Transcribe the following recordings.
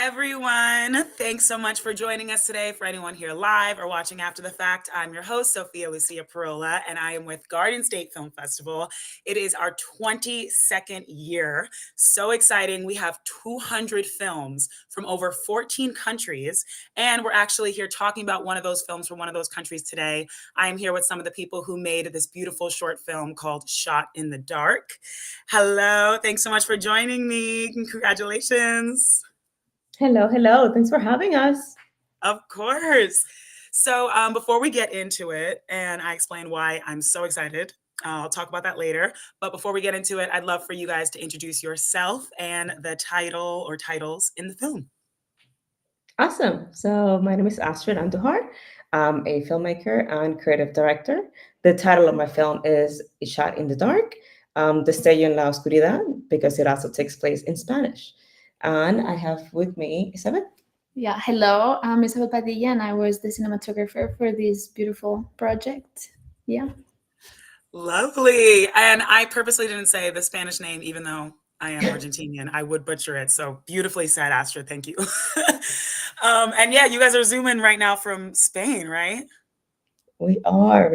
everyone. Thanks so much for joining us today. For anyone here live or watching after the fact, I'm your host, Sophia Lucia Parola, and I am with Garden State Film Festival. It is our 22nd year. So exciting. We have 200 films from over 14 countries, and we're actually here talking about one of those films from one of those countries today. I am here with some of the people who made this beautiful short film called Shot in the Dark. Hello. Thanks so much for joining me. Congratulations. Hello. Thanks for having us. Of course. So before we get into it, and I explain why I'm so excited, I'll talk about that later. But before we get into it, I'd love for you guys to introduce yourself and the title or titles in the film. Awesome. So my name is Astrid Andujar. I'm a filmmaker and creative director. The title of my film is A Shot in the Dark, Destello en la Oscuridad, because it also takes place in Spanish. And I have with me Isabel. Yeah, hello. I'm Isabel Padilla, and I was the cinematographer for this beautiful project. Yeah. Lovely. And I purposely didn't say the Spanish name, even though I am Argentinian. I would butcher it. So beautifully said, Astrid. Thank you. And yeah, you guys are zooming right now from Spain, right? We are.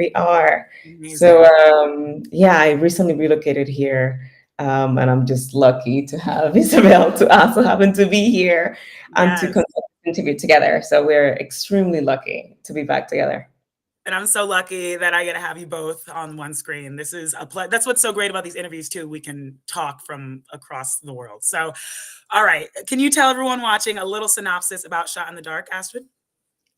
Amazing. So yeah, I recently relocated here. And I'm just lucky to have Isabel to also happen to be here and to Yes. contribute together. So we're extremely lucky to be back together. And I'm so lucky that I get to have you both on one screen. This is that's what's so great about these interviews too. We can talk from across the world. So, all right. Can you tell everyone watching a little synopsis about Shot in the Dark, Astrid?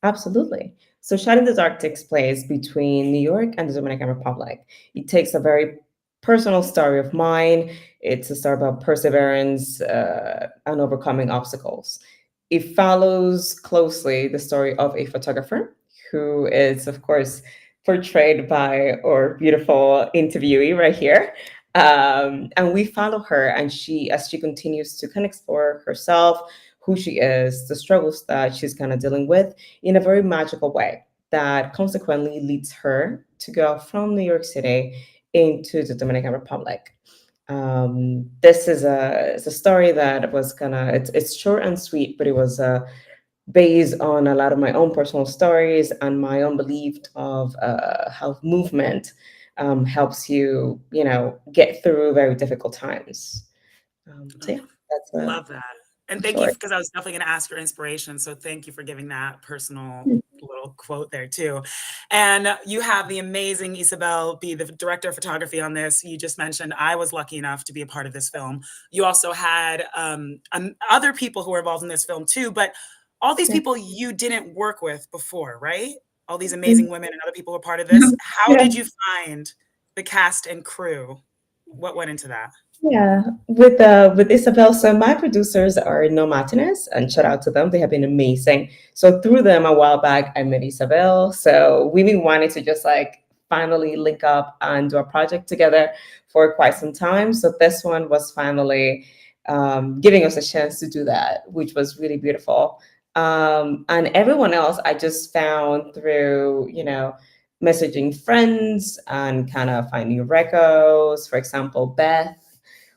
Absolutely. So Shot in the Dark takes place between New York and the Dominican Republic. It takes a very personal story of mine. It's a story about perseverance and overcoming obstacles. It follows closely the story of a photographer who is, of course, portrayed by our beautiful interviewee right here. And we follow her, and as she continues to kind of explore herself, who she is, the struggles that she's kind of dealing with in a very magical way that consequently leads her to go from New York City into the Dominican Republic. This is a story that was it's short and sweet, but it was based on a lot of my own personal stories and my own belief of how movement helps you, get through very difficult times. So yeah, that's Love that. And thank you, short. because I was definitely going to ask your inspiration. So thank you for giving that personal little quote there too. And you have the amazing Isabel be the director of photography on this. You just mentioned I was lucky enough to be a part of this film. You also had other people who were involved in this film too, but all these people you didn't work with before, right? All these amazing women and other people who were part of this. How Yeah. did you find the cast and crew? What went into that? Yeah, with Isabel, so my producers are No Martinez, and shout out to them. They have been amazing. So through them, a while back, I met Isabel. So we've been wanting to just like finally link up and do a project together for quite some time. So this one was finally giving us a chance to do that, which was really beautiful. And everyone else, I just found through, messaging friends and kind of finding recos. For example, Beth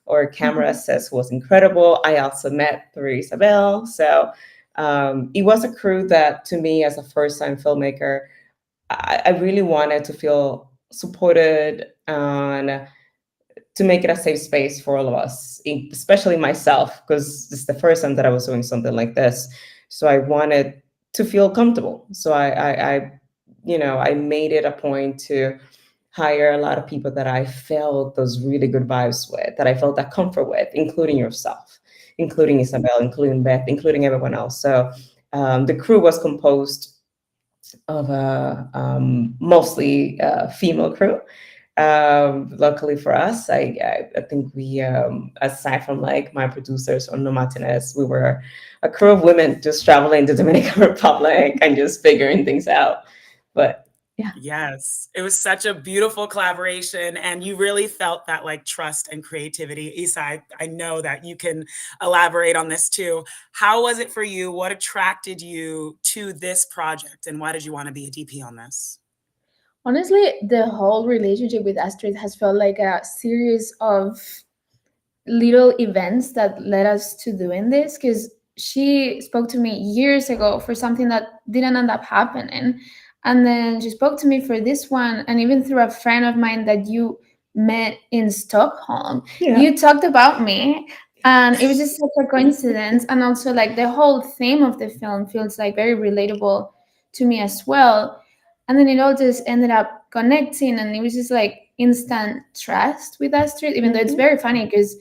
or camera assist was incredible. I also met through Isabel. So it was a crew that, to me, as a first time filmmaker, I really wanted to feel supported and to make it a safe space for all of us, especially myself, because this is the first time that I was doing something like this. So I wanted to feel comfortable. So I made it a point to hire a lot of people that I felt those really good vibes with, that I felt that comfort with, including yourself, including Isabel, including Beth, including everyone else. So the crew was composed of a mostly female crew. Luckily for us, I think we, aside from like my producers or No Martinez, we were a crew of women just traveling the Dominican Republic and just figuring things out. But yeah. Yes, it was such a beautiful collaboration, and you really felt that like trust and creativity. Isa, I know that you can elaborate on this too. How was it for you? What attracted you to this project, and why did you want to be a DP on this? Honestly, the whole relationship with Astrid has felt like a series of little events that led us to doing this, because she spoke to me years ago for something that didn't end up happening. And then she spoke to me for this one, and even through a friend of mine that you met in Stockholm, Yeah. you talked about me. And it was just such a coincidence. And also, like, the whole theme of the film feels like very relatable to me as well. And then it all just ended up connecting, and it was just like instant trust with Astrid, even though it's very funny because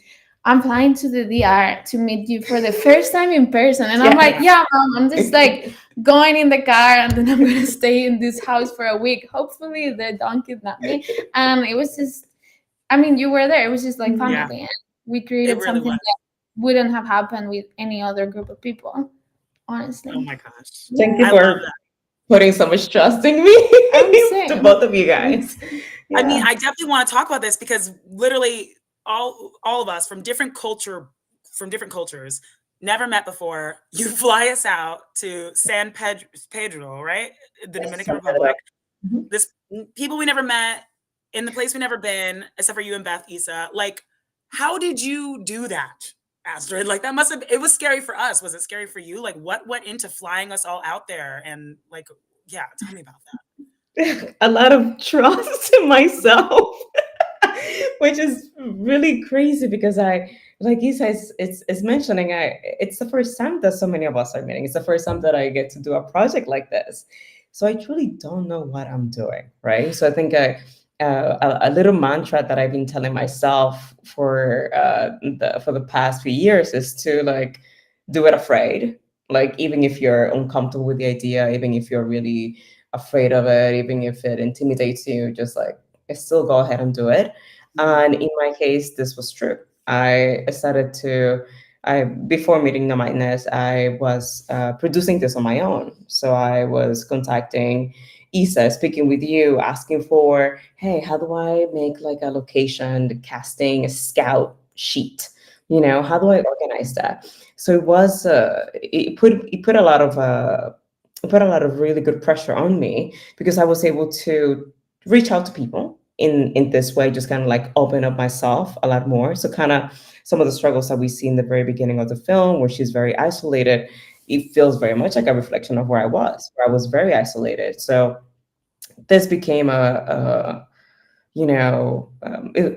I'm flying to the DR to meet you for the first time in person. And I'm like, yeah, mom, I'm just like going in the car, and then I'm going to stay in this house for a week. Hopefully they don't kidnap me. And it was just, I mean, you were there. It was just like family. Yeah, And we it created really something was. that wouldn't have happened with any other group of people, Oh honestly. my gosh. Thank you I love for that. putting so much trust in me to Same. both of you guys. I mean, Yeah. I definitely want to talk about this because literally all of us from different cultures, never met before. You fly us out to Pedro, right? The Yes, Dominican San Pedro. Republic. Mhm. This people we never met in the place we never been, except for you and Beth Issa. Like, how did you do that, Astrid? Like, that must have, it was scary for us. Was it scary for you? Like, what went into flying us all out there? And like, yeah, tell me about that. A lot of trust in myself, which is really crazy because like Isa is mentioning, it's the first time that so many of us are meeting. It's the first time that I get to do a project like this. So I truly don't know what I'm doing, right? So I think a little mantra that I've been telling myself for the past few years is to like do it afraid. Like even if you're uncomfortable with the idea, even if you're really afraid of it, even if it intimidates you, just like still go ahead and do it. And in my case, this was true. I started to, I before meeting No Mindness, I was producing this on my own. So I was contacting Isa, speaking with you, asking for, hey, how do I make like a location, casting, a scout sheet? You know, how do I organize that? So it was, it put a lot of it put a lot of really good pressure on me because I was able to reach out to people in this way, just kind of like open up myself a lot more. So kind of some of the struggles that we see in the very beginning of the film, where she's very isolated, it feels very much like a reflection of where I was very isolated. So this became it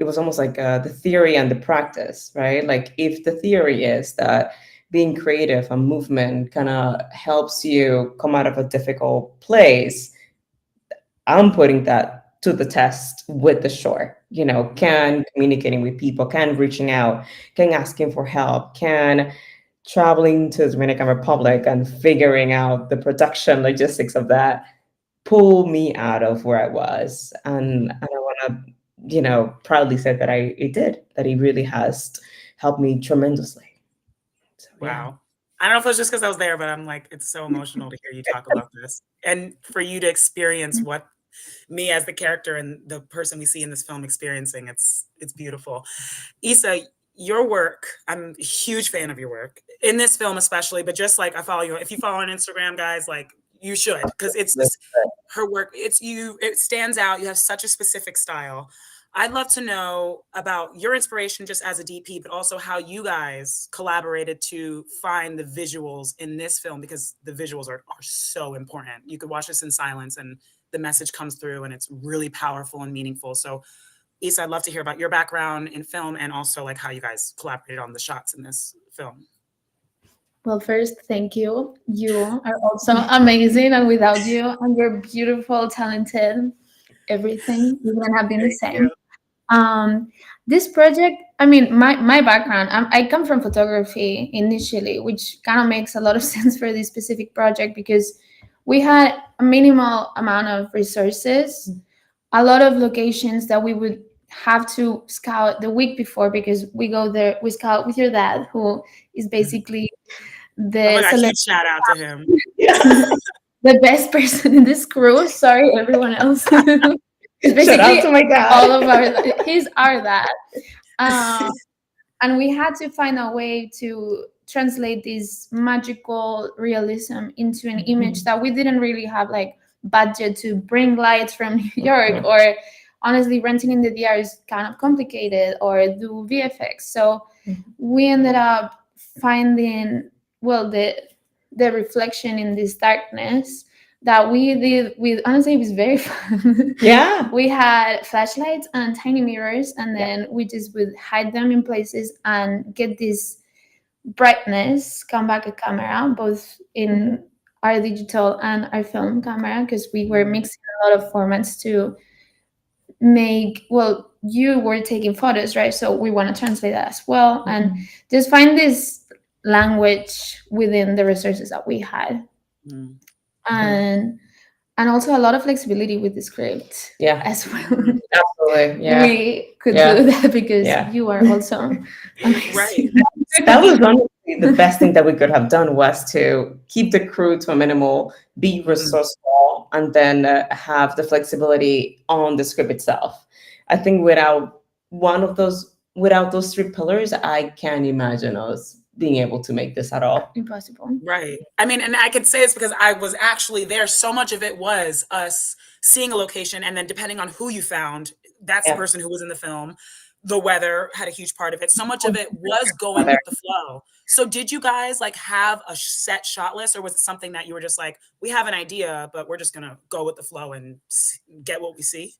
was almost like the theory and the practice, right? Like if the theory is that being creative and movement kind of helps you come out of a difficult place, I'm putting that to the test with the short. You know, can communicating with people, can reaching out, can asking for help, can traveling to the Dominican Republic and figuring out the production logistics of that pull me out of where I was. And I want to, proudly say that it did, that it really has helped me tremendously. So, yeah. Wow. I don't know if it was just because I was there, but I'm like, it's so emotional to hear you talk about this. And for you to experience what me as the character and the person we see in this film experiencing, it's beautiful. Issa, your work, I'm a huge fan of your work in this film, especially, but just like I follow you, if you follow on Instagram, guys, like you should, because it's this, her work, it stands out. You have such a specific style. I'd love to know about your inspiration just as a DP, but also how you guys collaborated to find the visuals in this film, because the visuals are so important. You could watch this in silence and the message comes through and it's really powerful and meaningful. So Issa, I'd love to hear about your background in film and also like how you guys collaborated on the shots in this film. Well, first, thank you. You are also amazing, and without you and your beautiful, talented everything, we wouldn't have been the Thank same. you. This project, I mean, my background, I come from photography initially, which kind of makes a lot of sense for this specific project because we had a minimal amount of resources, a lot of locations that we would have to scout the week before because we go there, we scout with your dad, who is basically Oh my the God, celebrity, huge shout out to him. the best person in this crew. Sorry, everyone else. It's Shout out basically to my dad. all of our, he's our dad. And we had to find a way to translate this magical realism into an image that we didn't really have like budget to bring lights from New York, or honestly renting in the DR is kind of complicated, or do VFX. So we ended up finding well, the reflection in this darkness that we did with, honestly, it was very fun. Yeah. We had flashlights and tiny mirrors, and Yeah. then we just would hide them in places and get this brightness come back a camera, both in our digital and our film camera, because we were mixing a lot of formats to make, well, you were taking photos, right? So we want to translate that as well, and just find this language within the resources that we had. Mm. And also a lot of flexibility with the script Yeah. as well. Absolutely. Yeah. We could Yeah. do that because Yeah. you are also amazing. Right. That was honestly the best thing that we could have done, was to keep the crew to a minimal, be resourceful, and then have the flexibility on the script itself. I think without those three pillars, I can't imagine us being able to make this at all. Impossible. Right. I mean, and I can say this because I was actually there. So much of it was us seeing a location, and then depending on who you found, that's the Yeah. person who was in the film. The weather had a huge part of it. So much of it was going with the flow. So did you guys like have a set shot list, or was it something that you were just like, we have an idea, but we're just going to go with the flow and get what we see?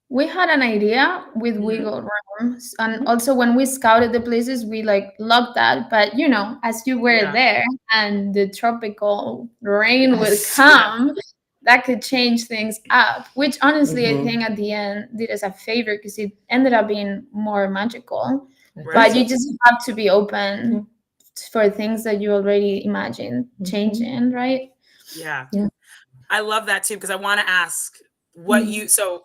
We had an idea with wiggle room, and also when we scouted the places, we like loved that. But you know, as you were Yeah. there and the tropical rain would Yes. come, that could change things up. Which honestly, I Mhm. think at the end did us a favor because it ended up being more magical. Right. But you just have to be open for things that you already imagine changing, right? Yeah. Yeah. I love that too, because I want to ask what you, so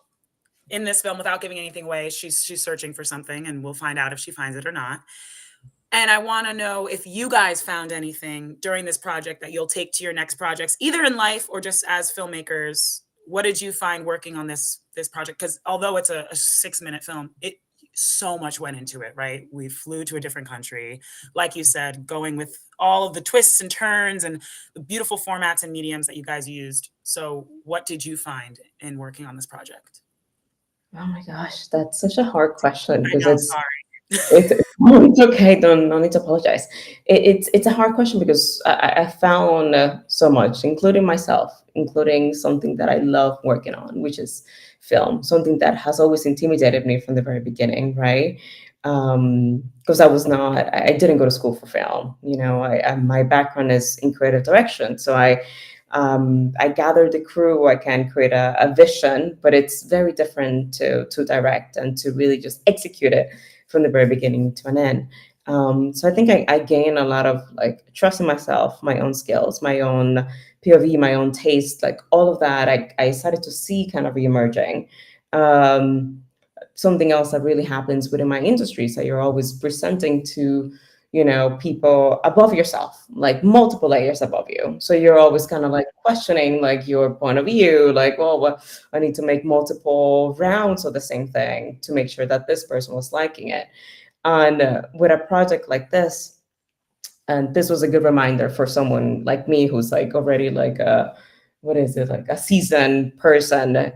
in this film, without giving anything away, she's searching for something, and we'll find out if she finds it or not. And I want to know if you guys found anything during this project that you'll take to your next projects, either in life or just as filmmakers. What did you find working on this project? Because although it's a 6-minute film, it so much went into it, right? We flew to a different country, like you said, going with all of the twists and turns and the beautiful formats and mediums that you guys used. So what did you find in working on this project? Oh my gosh, that's such a hard question, I because know, it's sorry. it's okay. Don't no need to apologize. It's a hard question because I found so much, including myself, including something that I love working on, which is film. Something that has always intimidated me from the very beginning, right? Because I didn't go to school for film. You know, my background is in creative direction, so I gather the crew. I can create a vision, but it's very different to direct and to really just execute it from the very beginning to an end. So I think I gain a lot of like trust in myself, my own skills, my own POV, my own taste, like all of that. I started to see kind of reemerging. Something else that really happens within my industry is that you're always presenting to people above yourself, like multiple layers above you. So you're always kind of like questioning like your point of view, like, well, what, I need to make multiple rounds of the same thing to make sure that this person was liking it. And with a project like this, and this was a good reminder for someone like me who's like already like a, what is it, like a seasoned person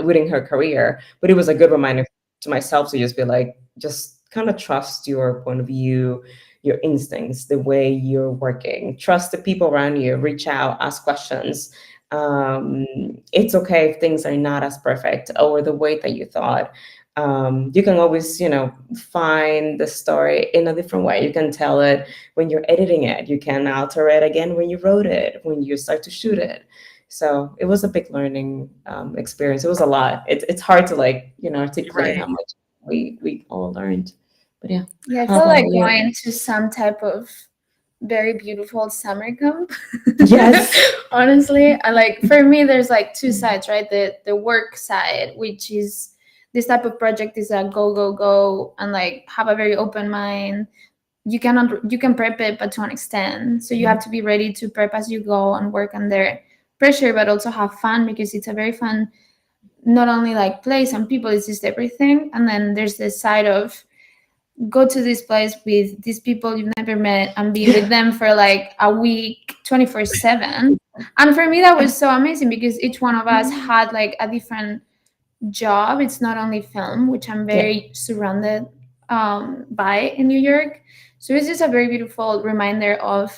within her career. But it was a good reminder to myself to just be like, just kind of trust your point of view, your instincts, the way you're working. Trust the people around you. Reach out, ask questions. It's okay if things are not as perfect or the way that you thought. You can always, find the story in a different way. You can tell it when you're editing it. You can alter it again when you wrote it, when you start to shoot it. So it was a big learning experience. It was a lot. It's hard to articulate how much we all learned. But yeah. Yeah, I How felt about like you? going to some type of very beautiful summer camp. Yes. Honestly, I like, for me there's like two sides, right? The work side, which is this type of project is a go go go and like have a very open mind. You can prep it, but to an extent, so you have to be ready to prep as you go and work under pressure, but also have fun, because it's a very fun, not only like place and people, it's just everything. And then there's this side of go to this place with these people you've never met and be with them for like a week 24/7. And for me that was so amazing, because each one of us had like a different job. It's not only film, which I'm very surrounded by in New York. So it's just a very beautiful reminder of,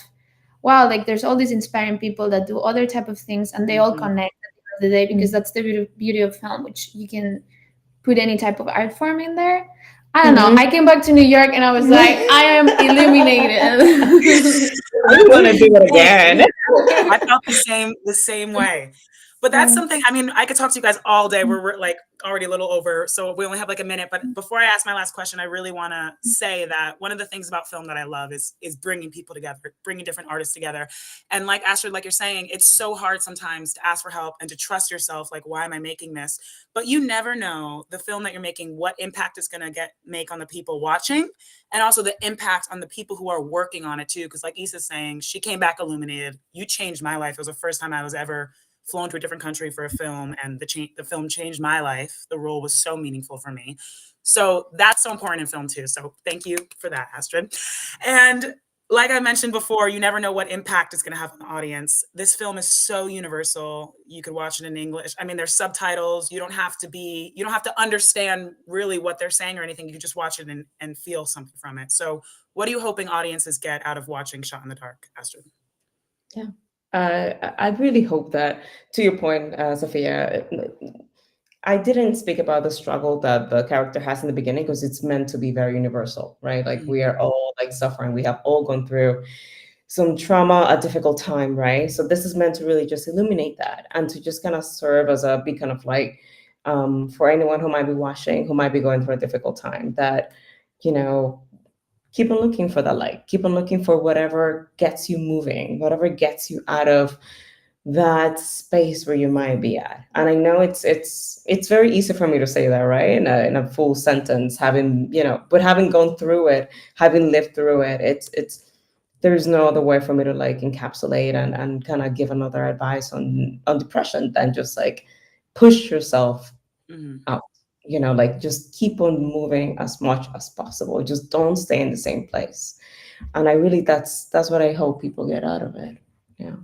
wow, like there's all these inspiring people that do other type of things, and they all Mhm. connect at the end of the day, because that's the beauty of film, which you can put any type of art form in there. I don't know. I came back to New York and I was like, I am illuminated. I want to do it again. I felt the same way. But that's something, I mean, I could talk to you guys all day. We're like already a little over, so we only have like a minute. But before I ask my last question, I really want to say that one of the things about film that I love is bringing people together, bringing different artists together. And like Astrid, like you're saying, it's so hard sometimes to ask for help and to trust yourself. Like, why am I making this? But you never know the film that you're making, what impact it's going to make on the people watching, and also the impact on the people who are working on it too. Because like Issa's saying, she came back illuminated. You changed my life. It was the first time I was ever flown to a different country for a film, and the film changed my life. The role was so meaningful for me. So that's so important in film too. So thank you for that, Astrid. And like I mentioned before, you never know what impact it's going to have on the audience. This film is so universal. You could watch it in English. I mean, there's subtitles. You don't have to understand really what they're saying or anything. You can just watch it and feel something from it. So what are you hoping audiences get out of watching Shot in the Dark, Astrid? Yeah. I really hope that, to your point, Sophia, I didn't speak about the struggle that the character has in the beginning because it's meant to be very universal, right? Like we are all like suffering. We have all gone through some trauma, a difficult time, right? So this is meant to really just illuminate that and to just kind of serve as a beacon of light for anyone who might be watching, who might be going through a difficult time. That, you know, keep on looking for the light. Keep on looking for whatever gets you moving, whatever gets you out of that space where you might be at. And I know it's very easy for me to say that, right? In a full sentence, having, but having gone through it, having lived through it, it's there's no other way for me to like encapsulate and kind of give another advice on depression than just like push yourself out. Like just keep on moving as much as possible. Just don't stay in the same place. And I really that's what I hope people get out of it. Yeah.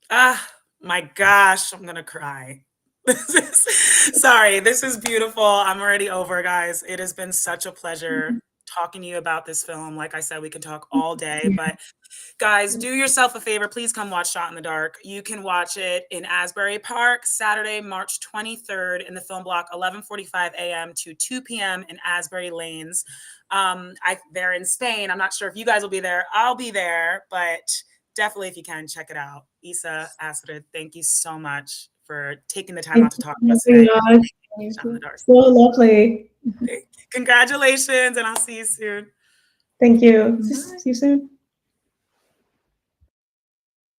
Ah, my gosh, I'm gonna cry. Sorry, this is beautiful. I'm already over, guys. It has been such a pleasure talking to you about this film. Like I said, we can talk all day, but guys, do yourself a favor. Please come watch Shot in the Dark. You can watch it in Asbury Park, Saturday, March 23rd in the film block, 11:45 a.m. to 2 p.m. in Asbury Lanes. They're in Spain. I'm not sure if you guys will be there. I'll be there, but definitely if you can, check it out. Issa, Astrid, thank you so much for taking the time Thank out to you talk so to us today. much. Shot in the Dark. So lovely. Congratulations, and I'll see you soon. Thank you. See you soon.